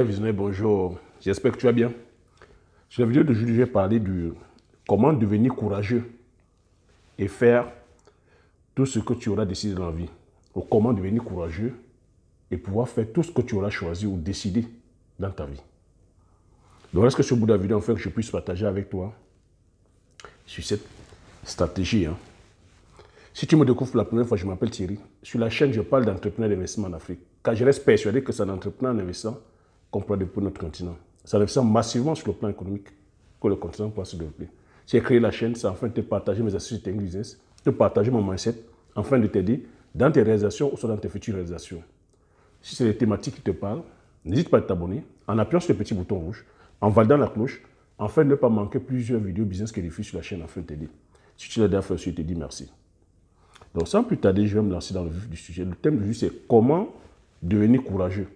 Visionnaire, bonjour, j'espère que tu vas bien. Sur la vidéo d'aujourd'hui, je vais parler de comment devenir courageux et faire tout ce que tu auras décidé dans la vie. Ou comment devenir courageux et pouvoir faire tout ce que tu auras choisi ou décidé dans ta vie. Donc, est-ce que ce bout de la vidéo, en fait, que je puisse partager avec toi sur cette stratégie. Si tu me découvres pour la première fois, je m'appelle Thierry. Sur la chaîne, je parle d'entrepreneurs d'investissement en Afrique. Car je reste persuadé que c'est un entrepreneur en investissant qu'on pourra développer notre continent. C'est en investissant massivement sur le plan économique que le continent pourra se développer. J'ai créé la chaîne, c'est afin de te partager mes astuces de business, de partager mon mindset, afin de t'aider dans tes réalisations ou soit dans tes futures réalisations. Si c'est des thématiques qui te parlent, n'hésite pas à t'abonner en appuyant sur le petit bouton rouge, en validant la cloche, afin de ne pas manquer plusieurs vidéos business qui diffusent sur la chaîne afin de t'aider. Si tu l'as déjà fait aussi, je te dis merci. Donc sans plus tarder, je vais me lancer dans le vif du sujet. Le thème du jour, c'est comment devenir courageux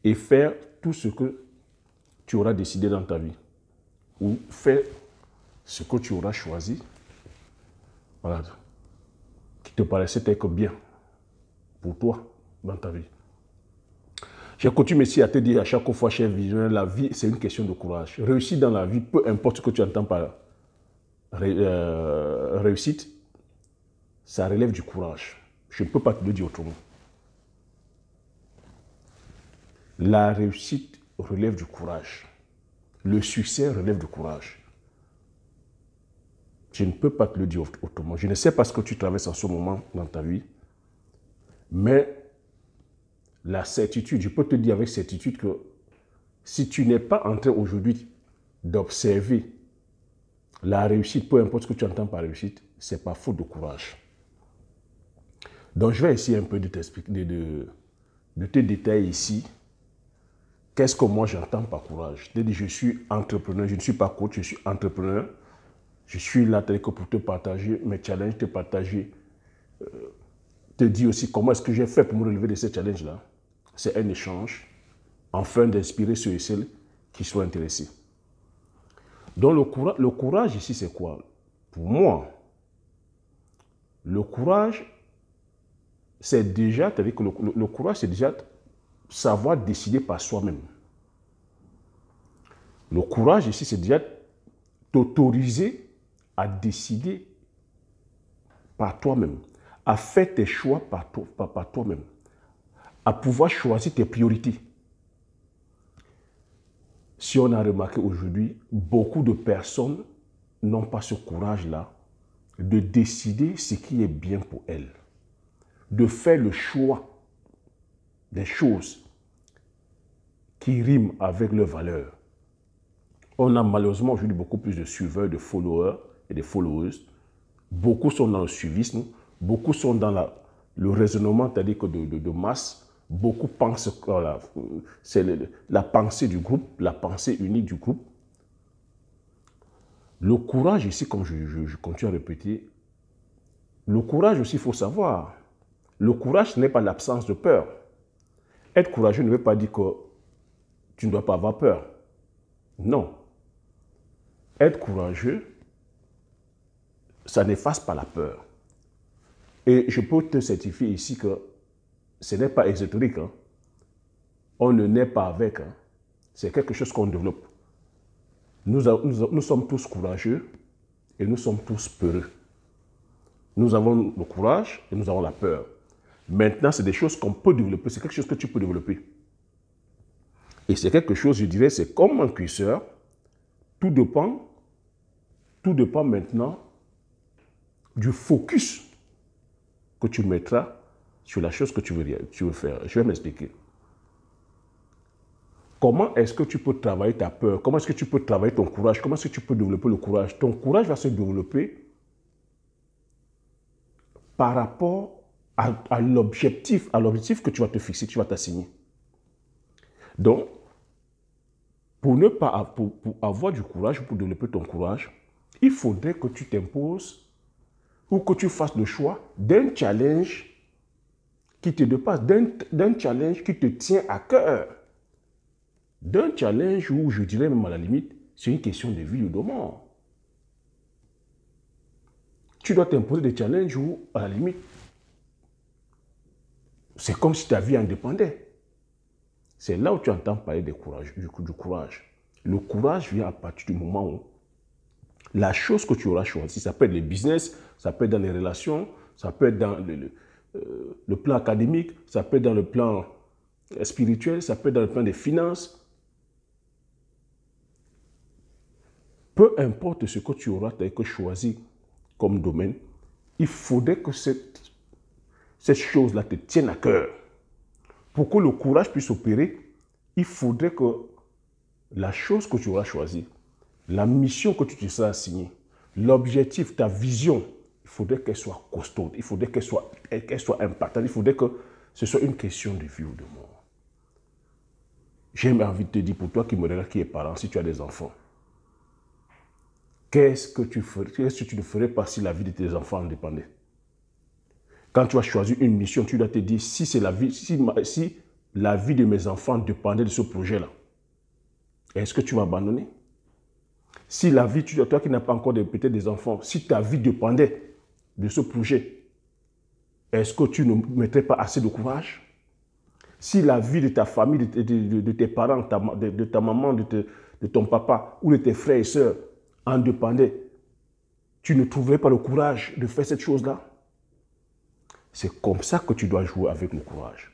et faire tout ce que tu auras décidé dans ta vie. Ou faire ce que tu auras choisi, voilà, qui te paraissait être bien pour toi dans ta vie. J'ai coutume ici à te dire à chaque fois, cher visionnaire, la vie, c'est une question de courage. Réussir dans la vie, peu importe ce que tu entends par réussite, ça relève du courage. Je ne peux pas te le dire autrement. La réussite relève du courage. Le succès relève du courage. Je ne peux pas te le dire autrement. Je ne sais pas ce que tu traverses en ce moment dans ta vie, mais la certitude, je peux te dire avec certitude que si tu n'es pas en train aujourd'hui d'observer la réussite, peu importe ce que tu entends par réussite, ce n'est pas faute de courage. Donc je vais essayer un peu de t'expliquer, de te détailler ici. Qu'est-ce que moi j'entends par courage? Je suis entrepreneur, je ne suis pas coach, je suis entrepreneur. Je suis là pour te partager mes challenges, te dire aussi comment est-ce que j'ai fait pour me relever de ces challenges-là. C'est un échange, afin d'inspirer ceux et celles qui soient intéressés. Donc le courage ici, c'est quoi? Pour moi, le courage, c'est déjà, c'est-à-dire que le courage, c'est déjà savoir décider par soi-même. Le courage ici, c'est déjà t'autoriser à décider par toi-même, à faire tes choix par toi-même, à pouvoir choisir tes priorités. Si on a remarqué aujourd'hui, beaucoup de personnes n'ont pas ce courage-là de décider ce qui est bien pour elles, de faire le choix des choses qui riment avec leurs valeurs. On a malheureusement aujourd'hui beaucoup plus de suiveurs, de followers et de followers. Beaucoup sont dans le suivisme, beaucoup sont dans le raisonnement, c'est-à-dire que de masse. Beaucoup pensent que c'est la pensée du groupe, la pensée unique du groupe. Le courage ici, comme je continue à répéter, le courage aussi, il faut savoir, le courage, ce n'est pas l'absence de peur. Être courageux ne veut pas dire que tu ne dois pas avoir peur. Non. Être courageux, ça n'efface pas la peur. Et je peux te certifier ici que ce n'est pas ésotérique. On ne naît pas avec. C'est quelque chose qu'on développe. Nous sommes tous courageux et nous sommes tous peureux. Nous avons le courage et nous avons la peur. Maintenant, c'est des choses qu'on peut développer. C'est quelque chose que tu peux développer. Et c'est quelque chose, je dirais, c'est comme un cuisseur. Tout dépend maintenant du focus que tu mettras sur la chose que tu veux faire. Je vais m'expliquer. Comment est-ce que tu peux travailler ta peur? Comment est-ce que tu peux travailler ton courage? Comment est-ce que tu peux développer le courage? Ton courage va se développer par rapport à l'objectif que tu vas te fixer, tu vas t'assigner. Donc, pour avoir du courage, pour développer ton courage, il faudrait que tu t'imposes ou que tu fasses le choix d'un challenge qui te dépasse, d'un challenge qui te tient à cœur. D'un challenge où, je dirais même à la limite, c'est une question de vie ou de mort. Tu dois t'imposer des challenges où, à la limite, c'est comme si ta vie en dépendait. C'est là où tu entends parler du courage. Le courage vient à partir du moment où la chose que tu auras choisie, ça peut être le business, ça peut être dans les relations, ça peut être dans le plan académique, ça peut être dans le plan spirituel, ça peut être dans le plan des finances. Peu importe ce que tu auras choisi comme domaine, il faudrait que cette chose-là te tienne à cœur. Pour que le courage puisse opérer, il faudrait que la chose que tu auras choisie, la mission que tu te seras assignée, l'objectif, ta vision, il faudrait qu'elle soit costaude, il faudrait qu'elle soit impactante, il faudrait que ce soit une question de vie ou de mort. J'ai envie de te dire, pour toi qui me regarde, qui est parent, si tu as des enfants, qu'est-ce que tu ne ferais pas si la vie de tes enfants en dépendait? Quand tu as choisi une mission, tu dois te dire, si la vie de mes enfants dépendait de ce projet-là, est-ce que tu vas abandonner? Si la vie, toi qui n'as pas encore peut-être des enfants, si ta vie dépendait de ce projet, est-ce que tu ne mettrais pas assez de courage? Si la vie de ta famille, de tes parents, de ta maman, de ton papa ou de tes frères et sœurs en dépendait, tu ne trouverais pas le courage de faire cette chose-là? C'est comme ça que tu dois jouer avec le courage.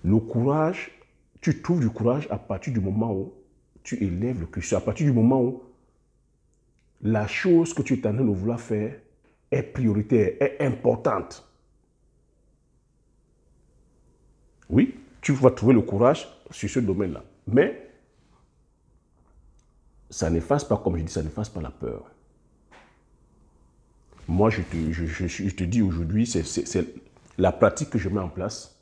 Le courage, tu trouves du courage à partir du moment où tu élèves le curseur, à partir du moment où la chose que tu es en train de vouloir faire est prioritaire, est importante. Oui, tu vas trouver le courage sur ce domaine-là. Mais ça n'efface pas, comme je dis, ça n'efface pas la peur. Moi, je te dis aujourd'hui, c'est la pratique que je mets en place.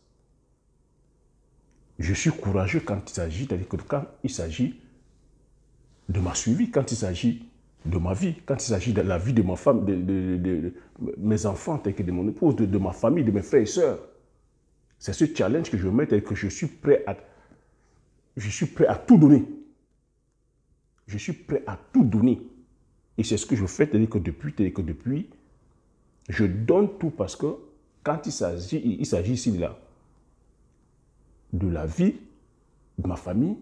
Je suis courageux quand il s'agit, c'est-à-dire que quand il s'agit de ma survie, quand il s'agit de ma vie, quand il s'agit de la vie de ma femme, de mes enfants, de mon épouse, de ma famille, de mes frères et sœurs. C'est ce challenge que je mets, c'est que je suis prêt à tout donner. Je suis prêt à tout donner. Et c'est ce que je fais, c'est-à-dire que depuis, je donne tout parce que quand il s'agit ici de la vie de ma famille,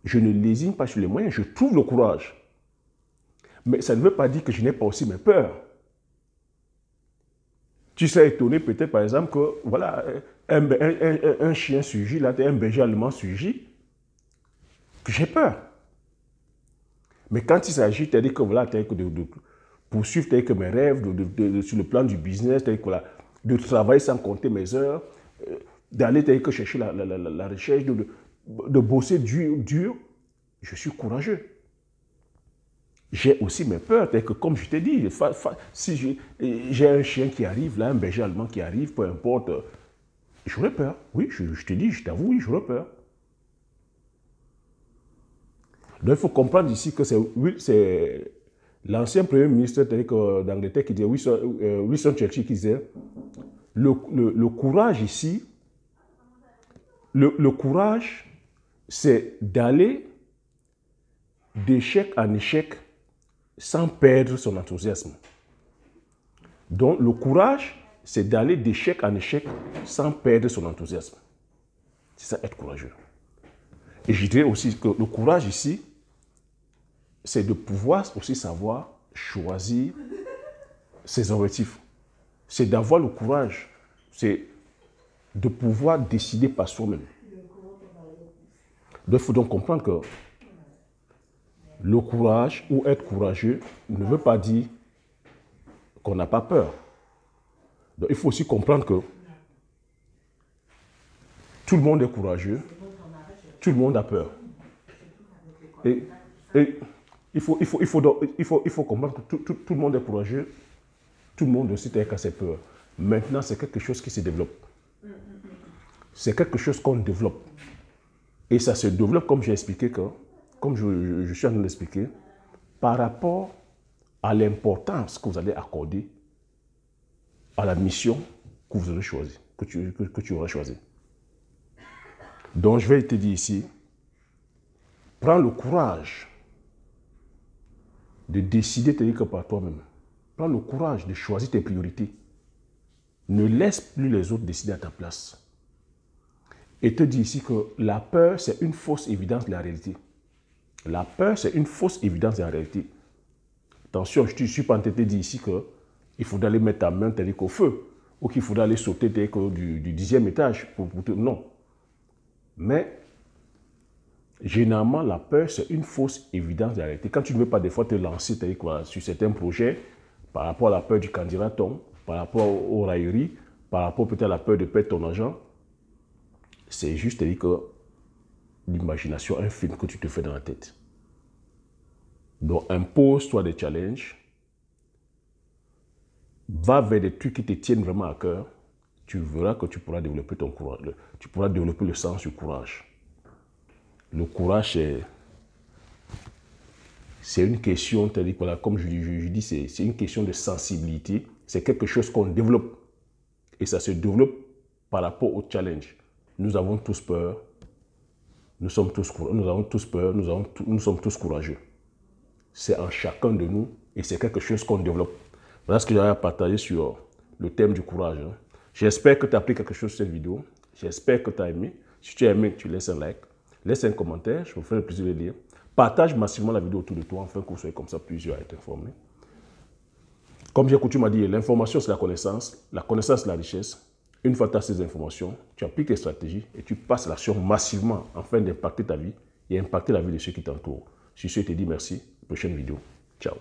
je ne lésine pas sur les moyens, je trouve le courage. Mais ça ne veut pas dire que je n'ai pas aussi mes peurs. Tu serais étonné peut-être par exemple que voilà, un chien surgit, là, un berger allemand surgit, que j'ai peur. Mais quand il s'agit, c'est-à-dire que voilà, de poursuivre mes rêves, sur le plan du business, voilà, de travailler sans compter mes heures, d'aller chercher la recherche, de bosser dur, je suis courageux. J'ai aussi mes peurs, que comme je t'ai dit, si j'ai un chien qui arrive, là, un berger allemand qui arrive, peu importe, j'aurais peur. Oui, je te dis, je t'avoue, oui, j'aurais peur. Donc il faut comprendre ici que c'est l'ancien premier ministre d'Angleterre qui disait, Winston Churchill qui disait, le courage ici, le courage, c'est d'aller d'échec en échec sans perdre son enthousiasme. Donc le courage, c'est d'aller d'échec en échec sans perdre son enthousiasme. C'est ça, être courageux. Et je dirais aussi que le courage ici, c'est de pouvoir aussi savoir choisir ses objectifs. C'est d'avoir le courage. C'est de pouvoir décider par soi-même. Donc, il faut donc comprendre que le courage ou être courageux ne veut pas dire qu'on n'a pas peur. Donc, il faut aussi comprendre que tout le monde est courageux, tout le monde a peur. Et il faut comprendre que tout le monde est courageux, tout le monde aussi a ses peurs. Maintenant, c'est quelque chose qui se développe. C'est quelque chose qu'on développe. Et ça se développe, comme j'ai expliqué, comme je suis en train d'expliquer, par rapport à l'importance que vous allez accorder à la mission que vous aurez choisie, que tu auras choisie. Donc, je vais te dire ici, prends le courage de décider que par toi-même. Prends le courage de choisir tes priorités. Ne laisse plus les autres décider à ta place. et te dit ici que la peur, c'est une fausse évidence de la réalité. La peur, c'est une fausse évidence de la réalité. Attention, je ne suis pas en train de te dire ici qu'il faudrait aller mettre ta main tel qu'au feu, ou qu'il faudrait aller sauter tel que du 10e étage. Non. Mais, généralement, la peur, c'est une fausse évidence de la réalité. Quand tu ne veux pas des fois te lancer sur certains projets, par rapport à la peur du candidaton, par rapport aux railleries, par rapport peut-être à la peur de perdre ton argent, c'est juste que l'imagination, un film que tu te fais dans la tête. Donc, impose-toi des challenges, va vers des trucs qui te tiennent vraiment à cœur, tu verras que tu pourras développer ton courage, tu pourras développer le sens du courage. Le courage, c'est une question, comme je dis, c'est une question de sensibilité, c'est quelque chose qu'on développe. Et ça se développe par rapport au challenge. Nous avons tous peur, nous sommes tous peur, nous sommes tous courageux. C'est en chacun de nous et c'est quelque chose qu'on développe. Voilà ce que j'avais à partager sur le thème du courage. J'espère que tu as appris quelque chose sur cette vidéo. J'espère que tu as aimé. Si tu as aimé, tu laisses un like, laisse un commentaire, je vous ferai le plaisir de le lire. Partage massivement la vidéo autour de toi afin que vous soyez comme ça plusieurs à être informés. Comme j'ai coutume à dire, l'information c'est la connaissance c'est la richesse. Une fois que tu as ces informations, tu appliques tes stratégies et tu passes l'action massivement afin d'impacter ta vie et impacter la vie de ceux qui t'entourent. Sur ce, je te dis merci. Prochaine vidéo. Ciao.